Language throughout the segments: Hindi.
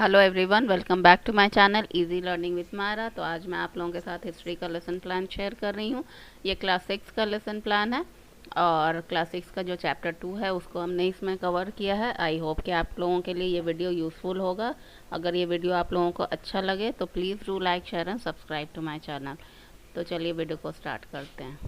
Hello everyone, welcome back to my channel easy learning with Myra. तो आज मैं आप लोगों के साथ हिस्ट्री का लेसन प्लान शेयर कर रही हूँ। ये क्लास 6 का लेसन प्लान है और क्लास 6 का जो चैप्टर 2 है उसको हमने इसमें कवर किया है। आई होप कि आप लोगों के लिए ये वीडियो यूज़फुल होगा। अगर ये वीडियो आप लोगों को अच्छा लगे तो please do like, share and subscribe to my channel. तो चलिए वीडियो को स्टार्ट करते हैं।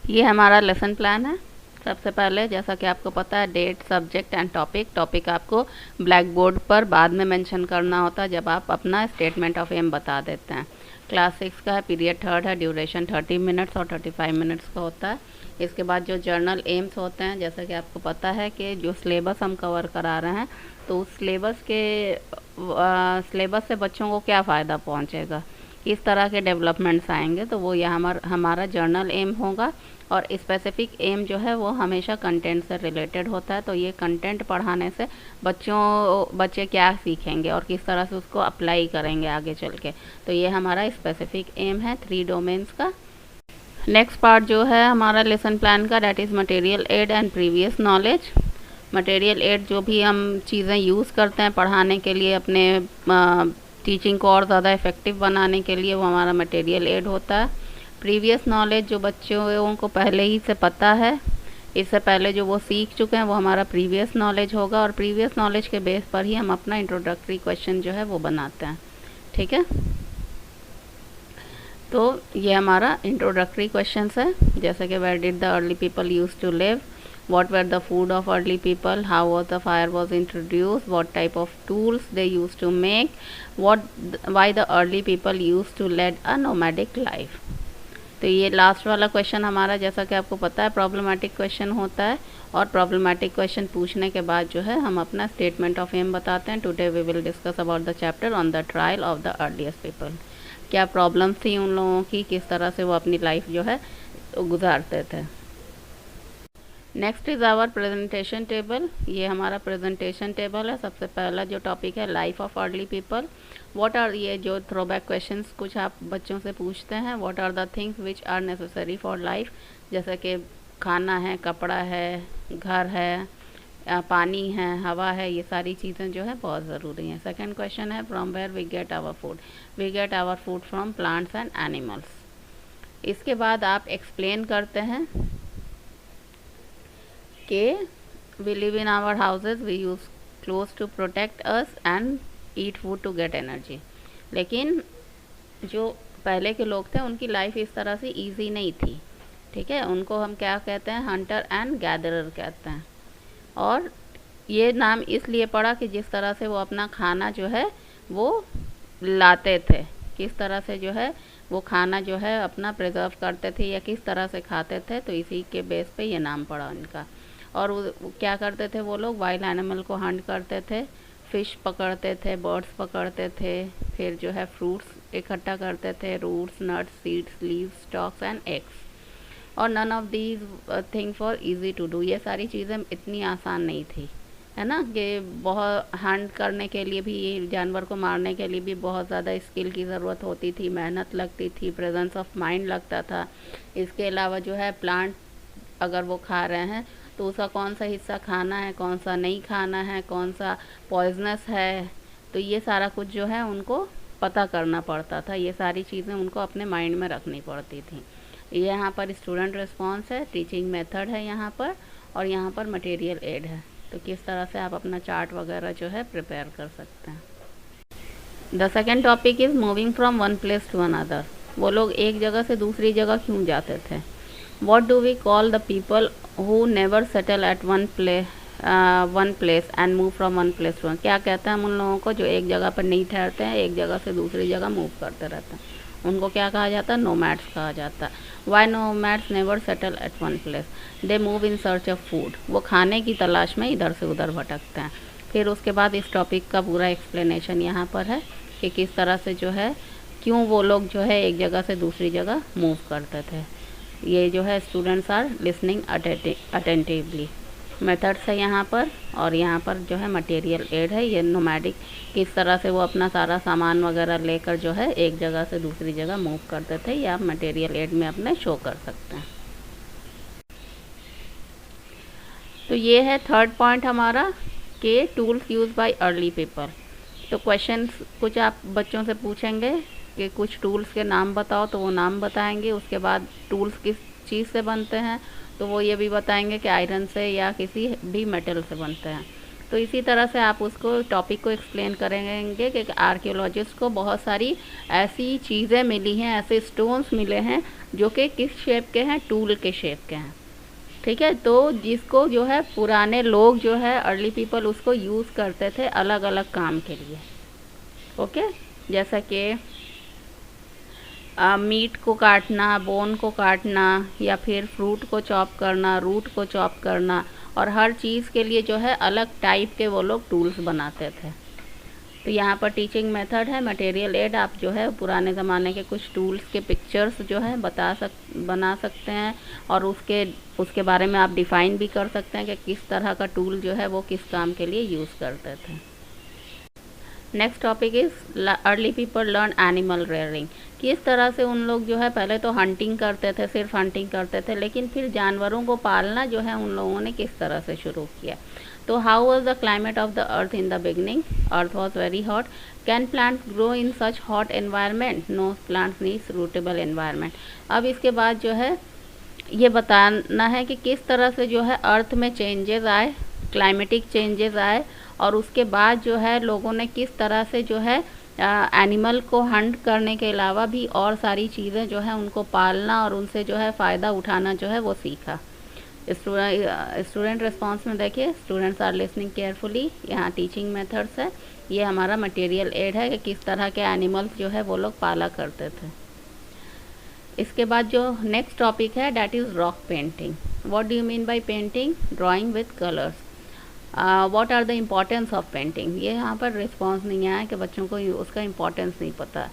ये हमारा लेसन प्लान है। सबसे पहले जैसा कि आपको पता है, डेट, सब्जेक्ट एंड टॉपिक आपको ब्लैक बोर्ड पर बाद में मेंशन करना होता है जब आप अपना स्टेटमेंट ऑफ एम बता देते हैं। क्लास 6 का है, पीरियड 3 है, ड्यूरेशन 30 मिनट्स और 35 मिनट्स का होता है। इसके बाद जो जर्नल एम्स होते हैं, जैसा कि आपको पता है कि जो सिलेबस हम कवर करा रहे हैं तो उस सिलेबस से बच्चों को क्या फ़ायदा पहुँचेगा, किस तरह के डेवलपमेंट्स आएंगे, तो वो यह हमारा जर्नल एम होगा। और स्पेसिफिक एम जो है वो हमेशा कंटेंट से रिलेटेड होता है। तो ये कंटेंट पढ़ाने से बच्चे क्या सीखेंगे और किस तरह से उसको अप्लाई करेंगे आगे चल के, तो ये हमारा स्पेसिफिक एम है 3 डोमेन्स का। नेक्स्ट पार्ट जो है हमारा लेसन प्लान का, that is material aid and previous knowledge. Material aid जो भी हम चीज़ें यूज़ करते हैं पढ़ाने के लिए, अपने टीचिंग को और ज़्यादा इफ़ेक्टिव बनाने के लिए, वो हमारा मटेरियल एड होता है। प्रीवियस नॉलेज जो बच्चों को पहले ही से पता है, इससे पहले जो वो सीख चुके हैं, वो हमारा प्रीवियस नॉलेज होगा। और प्रीवियस नॉलेज के बेस पर ही हम अपना इंट्रोडक्टरी क्वेश्चन जो है वो बनाते हैं। ठीक है, तो ये हमारा इंट्रोडक्टरी क्वेश्चंस है, जैसे कि where did the early people use to live, what were the food of early people, how was the fire was introduced, what type of tools they used to make, why the early people used to lead a nomadic life। तो ये लास्ट वाला क्वेश्चन हमारा, जैसा कि आपको पता है, प्रॉब्लमेटिक क्वेश्चन होता है। और प्रॉब्लमेटिक क्वेश्चन पूछने के बाद जो है हम अपना स्टेटमेंट ऑफ एम बताते हैं। Today we will discuss about the chapter on the trial of the earliest people. क्या प्रॉब्लम थी उन लोगों की, किस तरह से वो अपनी लाइफ जो है गुजारते थे। Next is our presentation table. ये हमारा प्रेजेंटेशन टेबल है। सबसे पहला जो टॉपिक है, life of early people. What are, ये जो थ्रोबैक क्वेश्चंस कुछ आप बच्चों से पूछते हैं, what are the things which are necessary for life, जैसे कि खाना है, कपड़ा है, घर है, पानी है, हवा है, ये सारी चीज़ें जो है बहुत ज़रूरी हैं। सेकंड क्वेश्चन है, from where we get our food, we get our food from plants and animals. इसके बाद आप एक्सप्लेन करते हैं कि we live in our houses, we use clothes to protect us and eat food to get energy। लेकिन जो पहले के लोग थे उनकी लाइफ इस तरह से इजी नहीं थी। ठीक है, उनको हम क्या कहते हैं, हंटर एंड गैदरर कहते हैं। और ये नाम इसलिए पड़ा कि जिस तरह से वो अपना खाना जो है वो लाते थे, किस तरह से जो है वो खाना जो है अपना प्रिजर्व करते थे या किस तरह से खाते थे, तो इसी के बेस पे ये नाम पड़ा इनका। और वो क्या करते थे, वो लोग वाइल्ड एनिमल को हंट करते थे, फ़िश पकड़ते थे, बर्ड्स पकड़ते थे, फिर जो है फ्रूट्स इकट्ठा करते थे, roots, nuts, seeds, leaves, stalks and eggs. और none of these thing for easy to do. ये सारी चीज़ें इतनी आसान नहीं थी, है ना, कि बहुत हंट करने के लिए भी, ये जानवर को मारने के लिए भी बहुत ज़्यादा स्किल की ज़रूरत होती थी, मेहनत लगती थी, प्रेजेंस ऑफ माइंड लगता था। इसके अलावा जो है प्लांट अगर वो खा रहे हैं तो उसका कौन सा हिस्सा खाना है, कौन सा नहीं खाना है, कौन सा पॉइजनस है, तो ये सारा कुछ जो है उनको पता करना पड़ता था। ये सारी चीज़ें उनको अपने माइंड में रखनी पड़ती थी। ये यहाँ पर स्टूडेंट रिस्पॉन्स है, टीचिंग मेथड है यहाँ पर, और यहाँ पर मटेरियल एड है। तो किस तरह से आप अपना चार्ट वगैरह जो है प्रिपेयर कर सकते हैं। The second topic is moving from one place to another. वो लोग एक जगह से दूसरी जगह क्यों जाते थे। What do we call the people who never settle at one place and move from one place to one? क्या कहते हैं हम उन लोगों को जो एक जगह पर नहीं ठहरते हैं, एक जगह से दूसरी जगह मूव करते रहते हैं, उनको क्या कहा जाता है, नोमैड्स कहा जाता है। Why nomads never settle at one place? They move in search of food। वो खाने की तलाश में इधर से उधर भटकते हैं। फिर उसके बाद इस टॉपिक का पूरा एक्सप्लेनेशन यहाँ पर है कि किस तरह से जो है, क्यों वो लोग जो है एक जगह से दूसरी जगह मूव करते थे। ये जो है students are listening attentively. Methods है यहाँ पर, और यहाँ पर जो है मटेरियल एड है। ये नोमैडिक किस तरह से वो अपना सारा सामान वगैरह लेकर जो है एक जगह से दूसरी जगह मूव करते थे, या आप मटेरियल एड में अपने शो कर सकते हैं। तो ये है थर्ड पॉइंट हमारा, कि tools use by early people. तो क्वेश्चंस कुछ आप बच्चों से पूछेंगे कि कुछ टूल्स के नाम बताओ, तो वो नाम बताएंगे। उसके बाद टूल्स किस चीज़ से बनते हैं, तो वो ये भी बताएंगे कि आयरन से या किसी भी मेटल से बनते हैं। तो इसी तरह से आप उसको टॉपिक को एक्सप्लेन करेंगे कि आर्कियोलॉजिस्ट को बहुत सारी ऐसी चीज़ें मिली हैं, ऐसे स्टोन्स मिले हैं जो कि किस शेप के हैं, टूल के शेप के हैं। ठीक है, तो जिसको जो है पुराने लोग जो है अर्ली पीपल उसको यूज़ करते थे अलग अलग काम के लिए। ओके, जैसा कि मीट को काटना, बोन को काटना, या फिर फ्रूट को चॉप करना, रूट को चॉप करना, और हर चीज़ के लिए जो है अलग टाइप के वो लोग टूल्स बनाते थे। तो यहाँ पर टीचिंग मेथड है मटेरियल एड। आप जो है पुराने ज़माने के कुछ टूल्स के पिक्चर्स जो है बना सकते हैं, और उसके बारे में आप डिफ़ाइन भी कर सकते हैं कि किस तरह का टूल जो है वो किस काम के लिए यूज़ करते थे। Next topic is early people learn animal rearing. किस तरह से उन लोग जो है पहले तो हंटिंग करते थे, सिर्फ हंटिंग करते थे, लेकिन फिर जानवरों को पालना जो है उन लोगों ने किस तरह से शुरू किया। तो how was the climate of the earth in the beginning? Earth was very hot. Can plants grow in such hot environment? No, plants need suitable environment. अब इसके बाद जो है ये बताना है कि किस तरह से जो है अर्थ में चेंजेस आए, क्लाइमेटिक चेंजेस आए, और उसके बाद जो है लोगों ने किस तरह से जो है एनिमल को हंट करने के अलावा भी और सारी चीज़ें जो है उनको पालना और उनसे जो है फ़ायदा उठाना जो है वो सीखा। स्टूडेंट रिस्पॉन्स में देखिए, स्टूडेंट्स आर लिसनिंग केयरफुली। यहाँ टीचिंग मेथड्स है, ये हमारा मटेरियल एड है कि किस तरह के एनिमल्स जो है वो लोग पाला करते थे। इसके बाद जो नेक्स्ट टॉपिक है that is rock painting. What do you mean by painting? Drawing with colours. What are the importance of painting? ये यहाँ पर रिस्पॉन्स नहीं आया कि बच्चों को उसका इम्पोर्टेंस नहीं पता।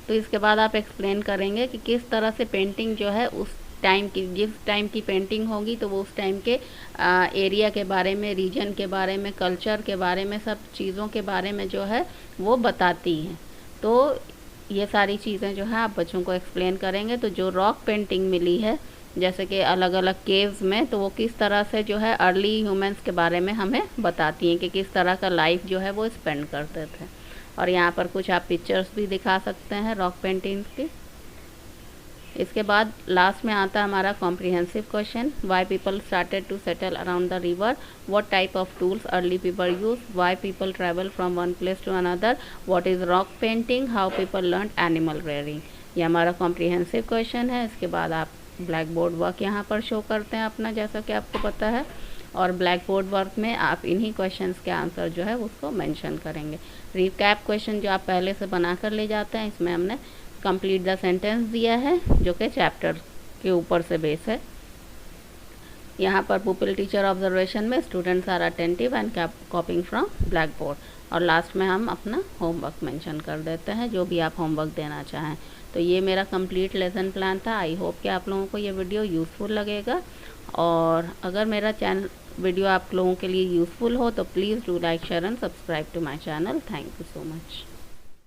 तो इसके बाद आप एक्सप्लेन करेंगे कि किस तरह से पेंटिंग जो है उस टाइम की, जिस टाइम की पेंटिंग होगी तो वो उस टाइम के एरिया के बारे में, रीजन के बारे में, कल्चर के बारे में, सब चीज़ों के बारे में जो है वो बताती हैं। तो ये सारी चीज़ें जो है आप बच्चों को एक्सप्लेन करेंगे। तो जो रॉक पेंटिंग मिली है जैसे कि अलग अलग केव्स में, तो वो किस तरह से जो है अर्ली ह्यूमंस के बारे में हमें बताती हैं कि किस तरह का लाइफ जो है वो स्पेंड करते थे। और यहाँ पर कुछ आप पिक्चर्स भी दिखा सकते हैं रॉक पेंटिंग्स की। इसके बाद लास्ट में आता है हमारा comprehensive question. Why people started to settle around the river? What type of tools early people use? Why people travel from one place to another? What is rock painting? How people learn animal rearing? ये हमारा कॉम्प्रिहेंसिव क्वेश्चन है। इसके बाद आप ब्लैक बोर्ड वर्क यहाँ पर शो करते हैं अपना, जैसा कि आपको पता है, और ब्लैक बोर्ड वर्क में आप इन्हीं क्वेश्चंस के आंसर जो है उसको मेंशन करेंगे। रिकैप क्वेश्चन जो आप पहले से बना कर ले जाते हैं, इसमें हमने कंप्लीट द सेंटेंस दिया है जो कि चैप्टर के ऊपर से बेस है। यहाँ पर पुपिल टीचर ऑब्जर्वेशन में students are attentive and copying from blackboard, और लास्ट में हम अपना होमवर्क मेंशन कर देते हैं जो भी आप होमवर्क देना चाहें। तो ये मेरा कंप्लीट लेसन प्लान था। आई होप कि आप लोगों को ये वीडियो यूज़फुल लगेगा, और अगर मेरा वीडियो आप लोगों के लिए यूज़फुल हो तो please do like, share and subscribe to my channel. Thank you so much.